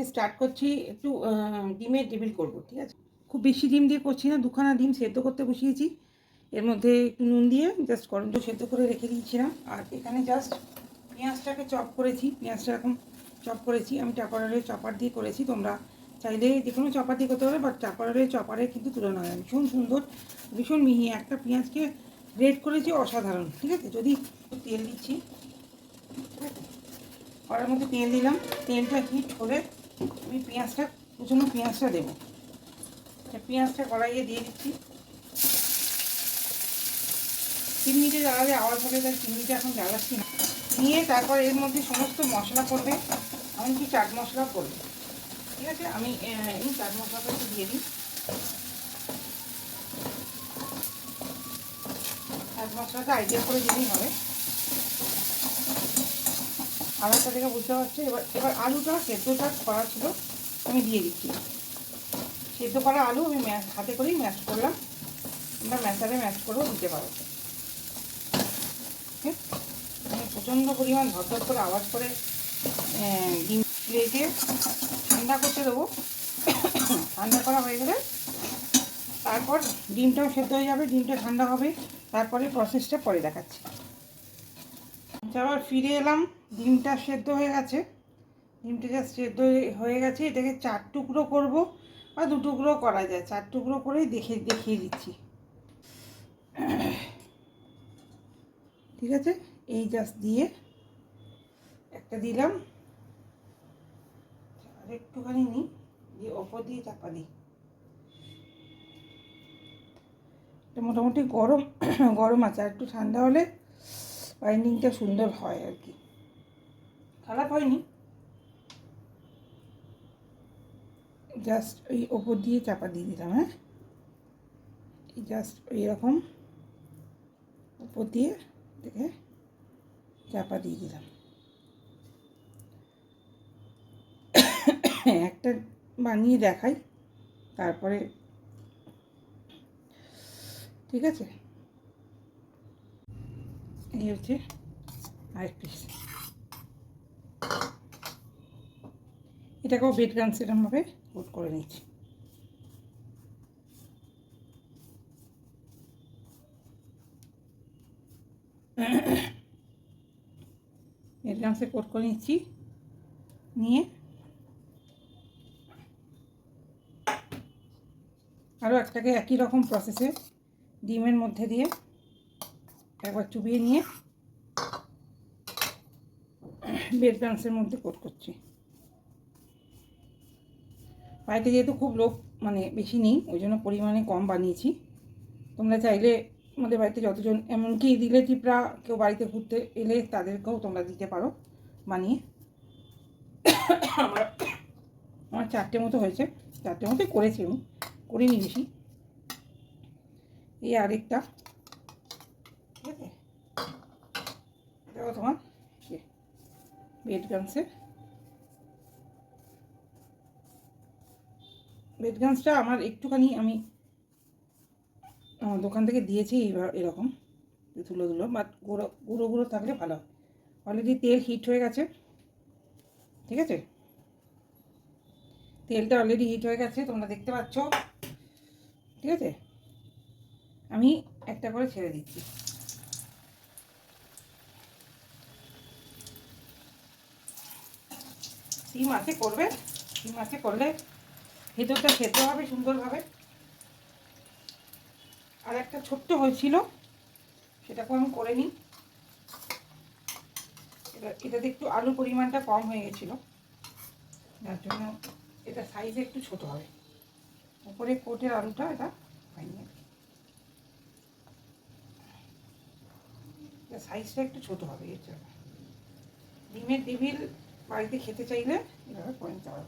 আমি স্টার্ট করছি একটু ডিমের টেবিল করব, ঠিক আছে। খুব বেশি ডিম দিয়ে করছি না, দুখানা ডিম সেদ্ধ করতে বসিয়েছি। এর মধ্যে একটু নুন দিয়ে জাস্ট গরমটা সেদ্ধ করে রেখে দিয়েছিলাম। আর এখানে জাস্ট পেঁয়াজটাকে চপ করেছি, পেঁয়াজটা এরকম চপ করেছি। আমি টাপারের চপার দিয়ে করেছি, তোমরা চাইলে যে কোনো চপার দিয়ে করতে পারো, বাট টাপারের চপারে কিন্তু তুলনা হয় ভীষণ সুন্দর, ভীষণ মিহি। একটা পেঁয়াজকে গ্রেট করেছি, অসাধারণ, ঠিক আছে। যদি তেল দিচ্ছি, ঠিক আছে, কড়ার মধ্যে তেল দিলাম, তেলটা হিট হলে আমি কুচনো পেঁয়াজটা দেবো। পেঁয়াজটা কড়াইয়ে দিয়ে দিচ্ছি। চিমনিতে জ্বালালে আওয়াজ হবে, তাই চিমনিটা এখন জ্বালাচ্ছি না। নিয়ে তারপর এর মধ্যে সমস্ত মশলা করবে, এমনকি চাট মশলা করবে, ঠিক আছে। আমি এই চাট মশলাটা একটু দিয়ে দিই। চাট মশলাটা আইডিয়া করে দিলেই হবে। আলুটা থেকে বুঝতে পারছি। এবার আলুটা সেদ্ধটা করা ছিল, আমি দিয়ে দিচ্ছি। সেদ্ধ করা আলু আমি হাতে করেই ম্যাশ করলাম, তোমরা ম্যাশারে ম্যাশ করেও দিতে পারো। আমি প্রচণ্ড পরিমাণ ধরধর করে আওয়াজ করে ডিম প্লেটে ঠান্ডা করতে দেবো। ঠান্ডা করা হয়ে গেলে তারপর ডিমটাও সেদ্ধ হয়ে যাবে, ডিমটা ঠান্ডা হবে, তারপরে প্রসেসটা পরে দেখাচ্ছি। আবার ফিরে এলাম, ডিমটা সেদ্ধ হয়ে গেছে। ডিমটা জাস্ট সেদ্ধ হয়ে গেছে। এটাকে 4 টুকরো করব, বা 2 টুকরো করা যায়। 4 টুকরো করেই দেখিয়ে দিচ্ছি, ঠিক আছে। এই জাস্ট দিয়ে একটা দিলাম, আর একটুখানি নিই, দিয়ে ওপর দিয়ে চাপা দিই। এটা মোটামুটি গরম আছে, আর একটু ঠান্ডা হলে বাইন্ডিংটা সুন্দর হয় আর কি, খারাপ হয়নি। জাস্ট ওই ওপর দিয়ে চাপা দিয়ে দিলাম। হ্যাঁ, এই জাস্ট এইরকম উপর দিয়ে দেখে চাপা দিয়ে দিলাম। একটা বানিয়ে দেখাই তারপরে, ঠিক আছে। এই হচ্ছে আরেক পিস। এটাকেও বেড গান সেরকমভাবে কোট করে নিচ্ছি। বেড গামসে কোট করে নিচ্ছি, নিয়ে আরও একটাকে একই রকম প্রসেসে ডিমের মধ্যে দিয়ে একবার চুবিয়ে নিয়ে বেড গামসের মধ্যে কোট করছি। বাড়িতে যেহেতু খুব লোক মানে বেশি নেই, ওই জন্য পরিমাণে কম বানিয়েছি। তোমরা চাইলে আমাদের বাড়িতে যতজন, এমনকি রিলেটিভরা কেউ বাড়িতে ঘুরতে এলে তাদেরকেও তোমরা দিতে পারো বানিয়ে। আমার 4টে মতো হয়েছে, 4টে মতোই করেছি, আমি করিনি বেশি। এই আরেকটা, ঠিক আছে। এটাও তোমার বেড গামসটা আমার একটুখানি আমি দোকান থেকে দিয়েছি এরকম ধুলো বাট গুঁড়ো গুঁড়ো থাকলে ভালো হয়। অলরেডি তেল হিট হয়ে গেছে, ঠিক আছে। তেলটা অলরেডি হিট হয়ে গেছে, তোমরা দেখতে পাচ্ছ, ঠিক আছে। আমি একটা করে ছেড়ে দিচ্ছি। সিম আছে করবে, সিম আছে করলে ভেতরটা সেদ্ধ হবে সুন্দরভাবে। আর একটা ছোট্ট হয়েছিল, সেটাকেও আমি করে নিই। এটাতে একটু আলু পরিমাণটা কম হয়ে গেছিলো, যার জন্য এটা সাইজে একটু ছোট হবে। উপরে কোটের আলুটা এটা হয়নি, এটা সাইজটা একটু ছোট হবে। এর জন্য ডিমের টেবিল বাড়িতে খেতে চাইলে এভাবে করে নিতে পারো।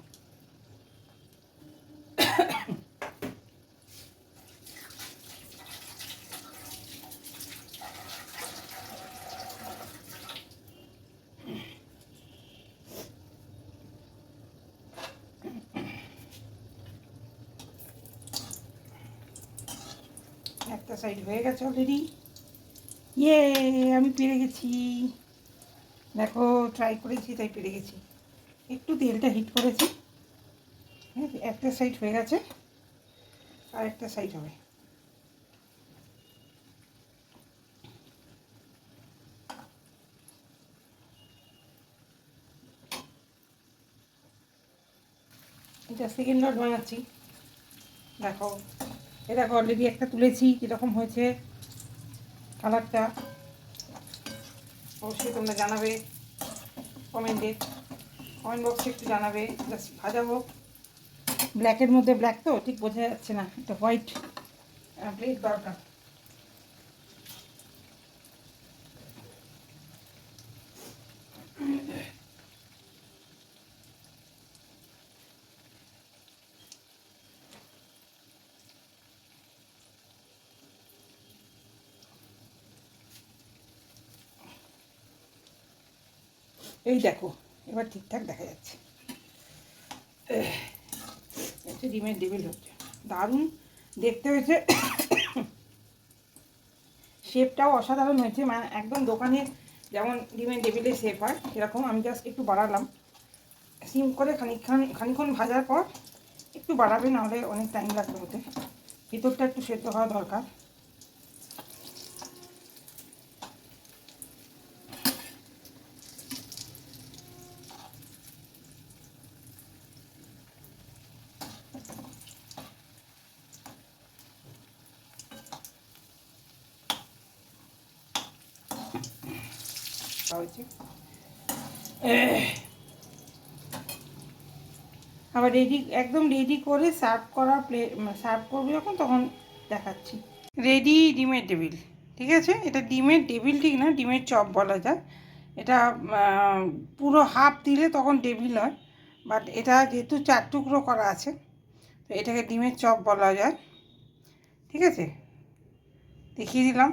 একটা সাইড হয়ে গেছে অলরেডি। ইয়ে, আমি পেরে গেছি, দেখো ট্রাই করেছি তাই পেরে গেছি। একটু তেলটা হিট করেছি, একটা সাইড হয়ে গেছে, আর একটা সাইড হবে। এটা সেকেন্ড লট বানাচ্ছি। দেখো দেখো অলরেডি একটা তুলেছি, কীরকম হয়েছে কালারটা অবশ্যই তোমরা জানাবে কমেন্ট বক্সে একটু জানাবে। জাস্ট ভাজাবো, ব্ল্যাকের মধ্যে ব্ল্যাক তো ঠিক বোঝা যাচ্ছে না, এটা হোয়াইট প্লেট দরকার। এই দেখো এবার ঠিকঠাক দেখা যাচ্ছে, হচ্ছে ডিমের টেবিল হচ্ছে, দারুণ দেখতে হয়েছে, শেপটাও অসাধারণ হয়েছে, মানে একদম দোকানে যেমন ডিমের টেবিলের শেপ হয় সেরকম। আমি জাস্ট একটু বাড়ালাম, সিম করে খানিক্ষণ ভাজার পর একটু বাড়াবে, নাহলে অনেক টাইম লাগবে হতে, ভিতরটা একটু সেদ্ধ হওয়া দরকার। হয়েছে আবার রেডি, একদম রেডি করে সার্ভ করা সার্ভ করবো যখন, তখন দেখাচ্ছি। রেডি ডিমের টেবিল, ঠিক আছে। এটা ডিমের টেবিল ঠিক না, ডিমের চপ বলা যায়। এটা পুরো হাফ দিলে তখন টেবিল হয়, বাট এটা যেহেতু 4 টুকরো করা আছে তো এটাকে ডিমের চপ বলা যায়, ঠিক আছে। দেখিয়ে দিলাম।